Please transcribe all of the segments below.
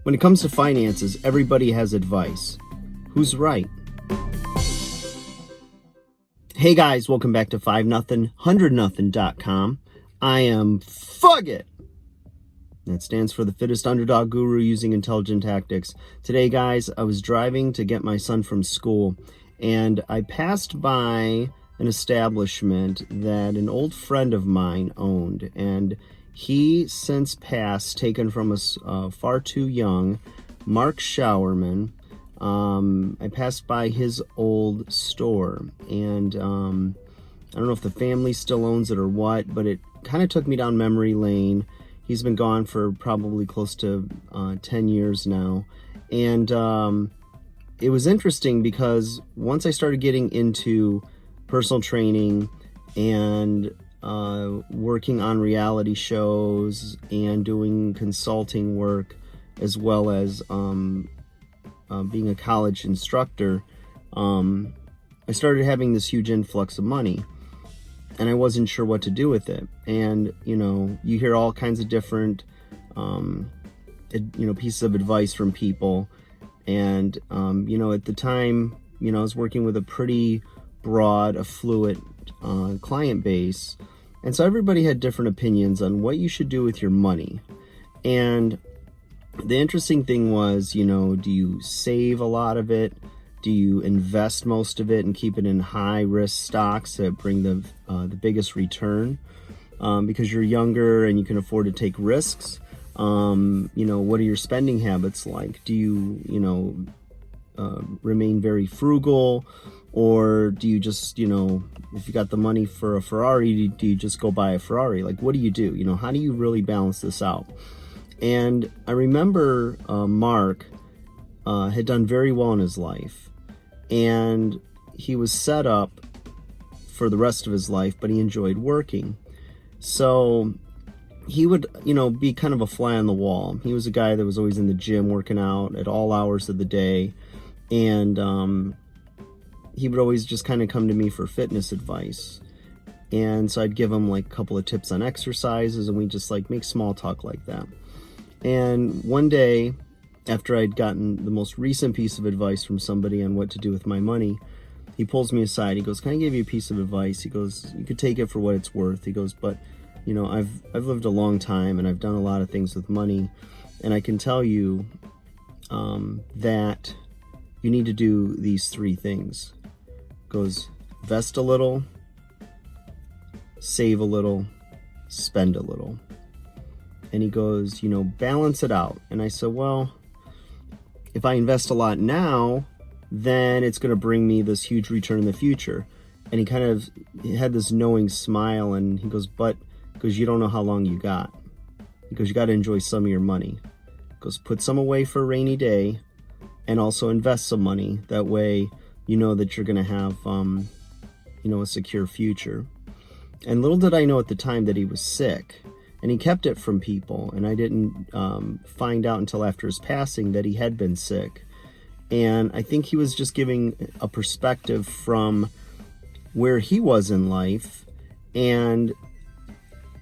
When it comes to finances, everybody has advice. Who's right? Hey guys, welcome back to 5nothing100nothing.com. I am Fugit. That stands for the fittest underdog guru using intelligent tactics. Today, guys, I was driving to get my son from school, and I passed by an establishment that an old friend of mine owned, and he since passed, taken from us far too young, Mark Showerman. I passed by his old store, and I don't know if the family still owns it or what, but it kind of took me down memory lane. He's been gone for probably close to 10 years now. And it was interesting because once I started getting into personal training and working on reality shows and doing consulting work, as well as being a college instructor, I started having this huge influx of money, and I wasn't sure what to do with it. And you hear all kinds of different pieces of advice from people. And at the time, I was working with a pretty broad, affluent client base, and so everybody had different opinions on what you should do with your money. And the interesting thing was, do you save a lot of it? Do you invest most of it and keep it in high risk stocks that bring the biggest return because you're younger and you can afford to take risks? What are your spending habits like? Do you remain very frugal, or do you just, if you got the money for a Ferrari, do you just go buy a Ferrari? Like, what do you do? How do you really balance this out? And I remember Mark had done very well in his life, and he was set up for the rest of his life, but he enjoyed working. So he would, be kind of a fly on the wall. He was a guy that was always in the gym working out at all hours of the day, and he would always just kind of come to me for fitness advice. And so I'd give him like a couple of tips on exercises, and we just like make small talk like that. And one day, after I'd gotten the most recent piece of advice from somebody on what to do with my money, he pulls me aside. He goes, "Can I give you a piece of advice?" He goes, "You could take it for what it's worth." He goes, "But I've lived a long time, and I've done a lot of things with money, and I can tell you that you need to do these three things." He goes, "Invest a little, save a little, spend a little." And he goes, "Balance it out." And I said, "Well, if I invest a lot now, then it's going to bring me this huge return in the future." And he kind of had this knowing smile, and he goes, because you don't know how long you got. He goes, "You got to enjoy some of your money." He goes, "Put some away for a rainy day, and also invest some money. That way, you know that you're going to have, a secure future." And little did I know at the time that he was sick. And he kept it from people, and I didn't find out until after his passing that he had been sick. And I think he was just giving a perspective from where he was in life. And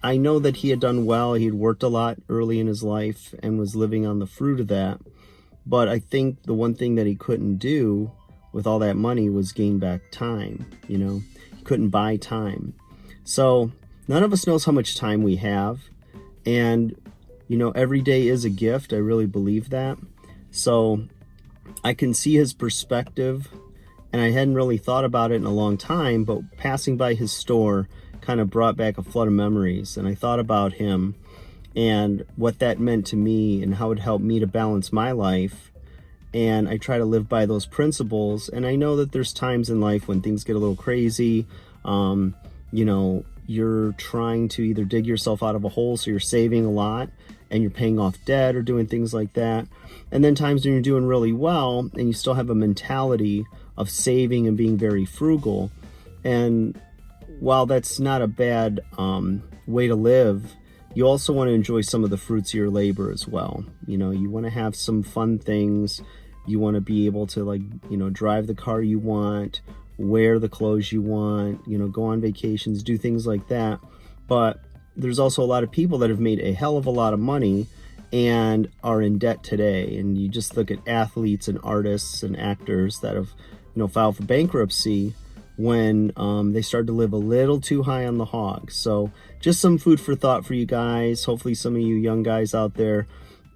I know that he had done well. He had worked a lot early in his life and was living on the fruit of that. But I think the one thing that he couldn't do with all that money was gain back time. He couldn't buy time. So none of us knows how much time we have, and every day is a gift. I really believe that. So I can see his perspective, and I hadn't really thought about it in a long time, but passing by his store kind of brought back a flood of memories, and I thought about him and what that meant to me and how it helped me to balance my life. And I try to live by those principles, and I know that there's times in life when things get a little crazy. You're trying to either dig yourself out of a hole, so you're saving a lot and you're paying off debt or doing things like that. And then times when you're doing really well and you still have a mentality of saving and being very frugal. And while that's not a bad way to live, you also want to enjoy some of the fruits of your labor as well. You want to have some fun things. You want to be able to drive the car you want, wear the clothes you want, go on vacations, do things like that. But there's also a lot of people that have made a hell of a lot of money and are in debt today. And you just look at athletes and artists and actors that have, filed for bankruptcy when they started to live a little too high on the hog. So just some food for thought for you guys. Hopefully some of you young guys out there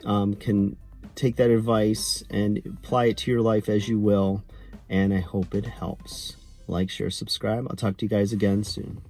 can take that advice and apply it to your life as you will. And I hope it helps. Like, share, subscribe. I'll talk to you guys again soon.